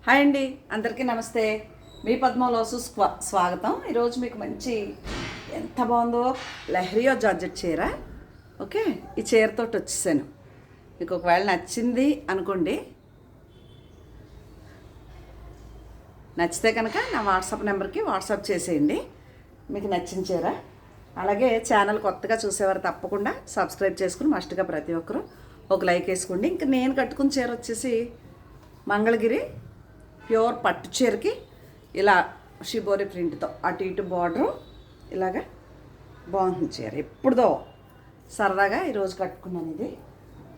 Hi అండి, అందరికీ నమస్తే. మీ పద్మలోసు స్వాగతం. ఈరోజు మీకు మంచి ఎంత బాగుందో లహరియో జార్జెట్ చీర. ఓకే, ఈ చీరతో వచ్చేసాను. మీకు ఒకవేళ నచ్చింది అనుకోండి, నచ్చితే కనుక నా వాట్సాప్ నెంబర్కి వాట్సాప్ చేసేయండి మీకు నచ్చిన చీర. అలాగే ఛానల్ కొత్తగా చూసేవారు తప్పకుండా సబ్స్క్రైబ్ చేసుకుని మస్ట్గా ప్రతి ఒక్కరూ ఒక లైక్ వేసుకోండి. ఇంకా నేను కట్టుకున్న చీర వచ్చేసి మంగళగిరి ప్యూర్ పట్టు చీరకి ఇలా షిబోరి ప్రింట్తో అటు ఇటు బార్డరు ఇలాగా బాగుంటుంది చీర. ఎప్పుడుదో సరదాగా ఈరోజు కట్టుకున్నాను. ఇది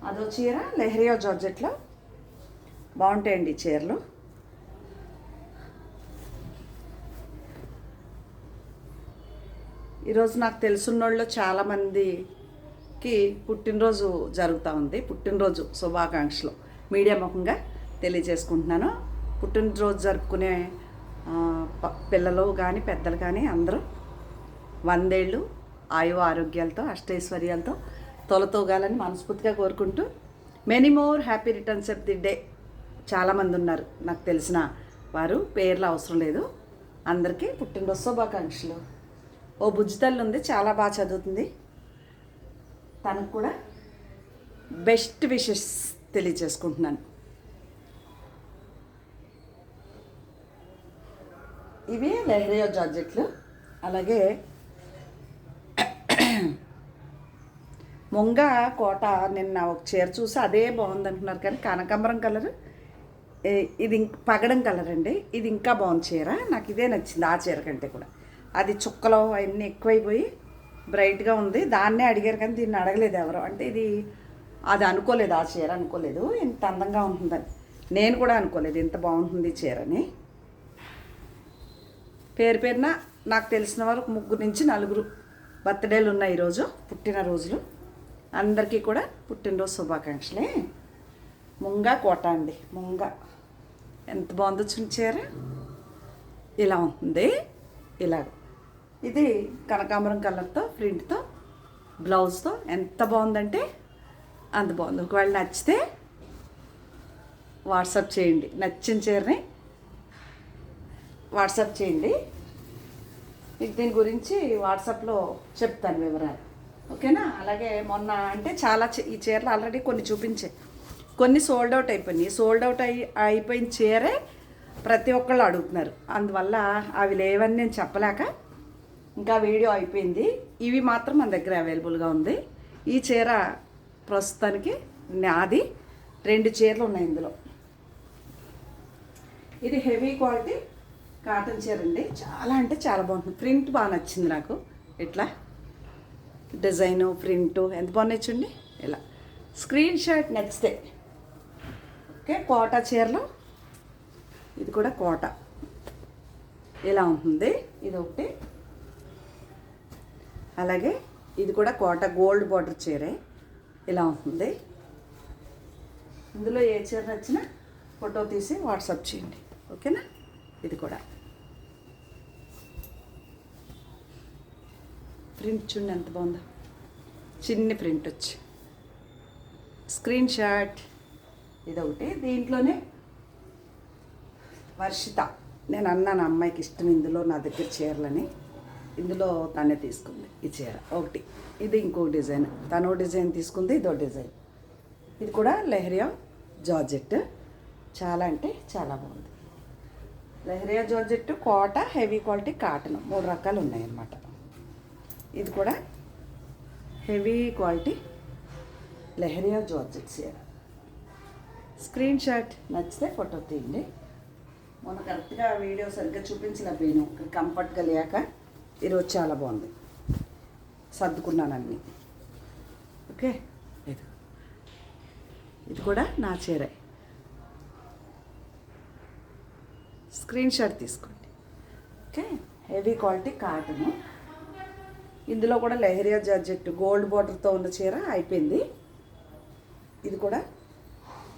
అదో చీర లెహరియో జార్జెట్లో బాగుంటాయండి ఈ చీరలు. ఈరోజు నాకు తెలుసున్నోళ్ళు చాలామందికి పుట్టినరోజు జరుగుతూ ఉంది. పుట్టినరోజు శుభాకాంక్షలు మీడియా ముఖంగా తెలియజేసుకుంటున్నాను. పుట్టినరోజు జరుపుకునే పిల్లలు కానీ పెద్దలు కానీ అందరూ 100 ఏళ్ళు ఆయు ఆరోగ్యాలతో అష్టైశ్వర్యాలతో తొలతోగాలని మనస్ఫూర్తిగా కోరుకుంటూ many more happy returns of the day. చాలామంది ఉన్నారు నాకు తెలిసిన వారు, పేర్లు అవసరం లేదు. అందరికీ పుట్టినరోజు శుభాకాంక్షలు. ఓ బుజ్జితల్లి ఉంది, చాలా బాగా చదువుతుంది. తనకు కూడా బెస్ట్ విషెస్ తెలియజేసుకుంటున్నాను. ఇవి లెహరియో జార్జెట్లు. అలాగే ముంగ కోట నిన్న ఒక చీర చూసి అదే బాగుంది అంటున్నారు, కానీ కనకాంబరం కలర్, ఇది పగడం కలర్ అండి. ఇది ఇంకా బాగుంది చీర. నాకు ఇదే నచ్చింది ఆ చీర కంటే కూడా. అది చుక్కలు అవన్నీ ఎక్కువైపోయి బ్రైట్గా ఉంది. దాన్నే అడిగారు కానీ దీన్ని అడగలేదు ఎవరు. అంటే అది అనుకోలేదు, ఆ చీర అనుకోలేదు ఇంత అందంగా ఉంటుందని. నేను కూడా అనుకోలేదు ఇంత బాగుంటుంది చీరని. పేరు పేరున నాకు తెలిసిన వారు 3 నుంచి 4 బర్త్డేలు ఉన్నాయి ఈరోజు, పుట్టినరోజులు. అందరికీ కూడా పుట్టినరోజు శుభాకాంక్షలే. ముంగా కోట అండి. ముంగ ఎంత బాగుందో చీర. ఇలా ఉంటుంది. ఇలాగ ఇది కనకాంబరం కలర్తో ప్రింట్తో బ్లౌజ్తో ఎంత బాగుందంటే అంత బాగుంది. ఒకవేళ నచ్చితే వాట్సాప్ చేయండి. నచ్చిన చీరని వాట్సాప్ చేయండి. మీకు దీని గురించి వాట్సాప్లో చెప్తాను వివరాలు, ఓకేనా? అలాగే మొన్న అంటే ఈ చీరలు ఆల్రెడీ కొన్ని చూపించే, కొన్ని సోల్డ్ అవుట్ అయిపోయినాయి. సోల్డ్ అవుట్ అయిపోయిన చీరే ప్రతి ఒక్కళ్ళు అడుగుతున్నారు. అందువల్ల అవి లేవని నేను చెప్పలేక ఇంకా వీడియో అయిపోయింది. ఇవి మాత్రం మన దగ్గర అవైలబుల్గా ఉంది. ఈ చీర ప్రస్తుతానికి నాది 2 చీరలు ఉన్నాయి ఇందులో. ఇది హెవీ క్వాలిటీ కాటన్ చీర అండి. చాలా అంటే చాలా బాగుంటుంది. ప్రింట్ బాగా నచ్చింది నాకు. ఇట్లా డిజైను ప్రింటు ఎంత బాగున్నాయి చూడండి. ఇలా స్క్రీన్ షాట్ నచ్చితే ఓకే. కోట చీరలో ఇది కూడా కోట ఇలా ఉంటుంది. ఇది ఒకటి. అలాగే ఇది కూడా కోట గోల్డ్ బార్డర్ చీరే ఇలా ఉంటుంది. ఇందులో ఏ చీర నచ్చినా ఫోటో తీసి వాట్సాప్ చేయండి, ఓకేనా? ఇది కూడా ప్రింట్ చూడండి ఎంత బాగుందో. చిన్ని ప్రింట్ వచ్చి స్క్రీన్ షాట్. ఇది ఒకటి. దీంట్లోనే వర్షిత, నేను అన్నాను అమ్మాయికి ఇష్టం ఇందులో నా దగ్గర చీరలని, ఇందులో తనే తీసుకుంది ఈ చీర ఒకటి. ఇది ఇంకో డిజైన్, తనో డిజైన్ తీసుకుంది, ఇదో డిజైన్. ఇది కూడా లెహరియా జార్జెట్. చాలా అంటే చాలా బాగుంది. లెహరియా జార్జెట్, కోట, హెవీ క్వాలిటీ కాటన్ 3 రకాలు ఉన్నాయన్నమాట. ఇది కూడా హెవీ క్వాలిటీ లెహరియా జార్జెట్ చీర. స్క్రీన్ షాట్ నచ్చితే ఫోటో తీయండి. మొన్న కరెక్ట్గా వీడియో సరిగ్గా చూపించలేకపోయాను, కంఫర్ట్గా లేక. ఈరోజు చాలా బాగుంది, సర్దుకున్నాను అన్నీ. ఓకే, ఇది కూడా నా చీరే. స్క్రీన్ షాట్ తీసుకోండి, ఓకే. Heavy quality cotton. ఇందులో కూడా లెహరియా జార్జెట్ గోల్డ్ బార్డర్తో ఉన్న చీర అయిపోయింది. ఇది కూడా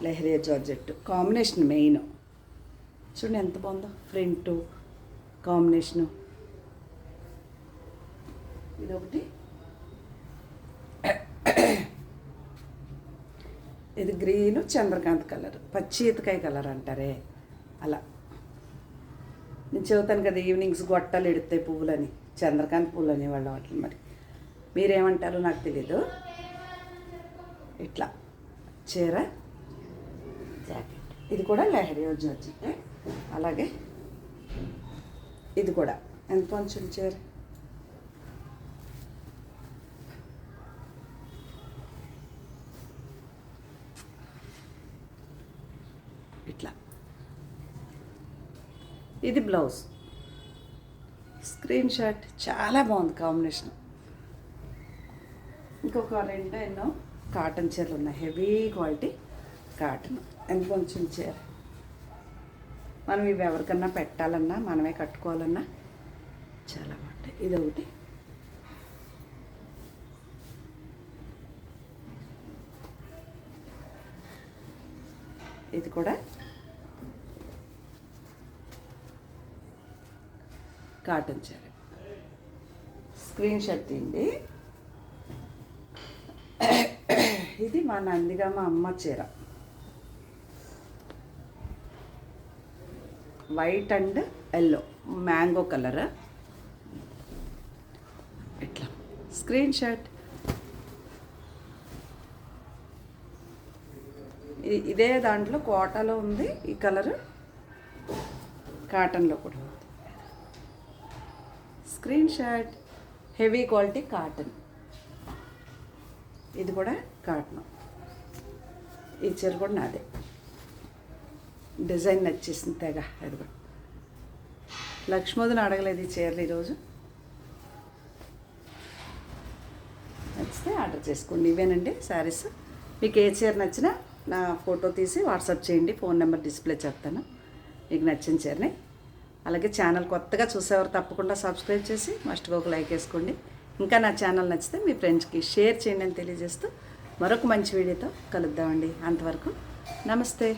లెహరియా జార్జెట్ కాంబినేషన్ మెయిన్. చూడండి ఎంత బాగుందో ప్రింటు కాంబినేషను. ఇది ఒకటి. ఇది గ్రీను చంద్రకాంత్ కలర్, పచ్చి ఈతకాయ కలర్ అంటారే అలా నేను చెబుతాను కదా, ఈవినింగ్స్ గొట్టాలు ఎడుతాయి పువ్వులని, చంద్రకాంత్ పువ్వులు అనేవాళ్ళం వాటిని. మరి మీరేమంటారో నాకు తెలీదు. ఇట్లా చీర, జాకెట్. ఇది కూడా లహరి జాకెట్. అలాగే ఇది కూడా ఎంత కొంచెం చీర, ఇట్లా. ఇది బ్లౌజ్, స్క్రీన్ షాట్. చాలా బాగుంది కాంబినేషన్. ఇంకొక రెండు ఎన్నో కాటన్ చీరలు ఉన్నాయి, హెవీ క్వాలిటీ కాటన్. ఎంత కొంచెం చీర. మనం ఇవి ఎవరికన్నా పెట్టాలన్నా, మనమే కట్టుకోవాలన్నా చాలా బాగుంటాయి. ఇది ఒకటి. ఇది కూడా కాటన్ చీర. స్క్రీన్ షాట్ తీయండి. ఇది మా నందిగా మా అమ్మ చీర, white and yellow mango colour. ఇట్లా స్క్రీన్ షాట్. ఇదే దాంట్లో కోటాలో ఉంది ఈ కలర్, కాటన్లో కూడా ఉంది. Screen shot. Heavy quality cotton. ఇది కూడా కాటన్. ఈ చీర కూడా నాదే. డిజైన్ నచ్చేసింది తెగ. అది కూడా లక్ష్మోదిని అడగలేదు ఈ చీరలు ఈరోజు. నచ్చితే ఆర్డర్ చేసుకోండి. ఇవేనండి శారీస్. మీకు ఏ చీర నచ్చినా నా ఫోటో తీసి వాట్సాప్ చేయండి. ఫోన్ నెంబర్ డిస్ప్లే చేస్తాను మీకు నచ్చిన చీరని. అలాగే ఛానల్ కొత్తగా చూసేవారు తప్పకుండా సబ్స్క్రైబ్ చేసి మస్ట్గా ఒక లైక్ వేసుకోండి. ఇంకా నా ఛానల్ నచ్చితే మీ ఫ్రెండ్స్కి షేర్ చేయండి అని తెలియజేస్తూ మరొక మంచి వీడియోతో కలుద్దామండి. అంతవరకు నమస్తే.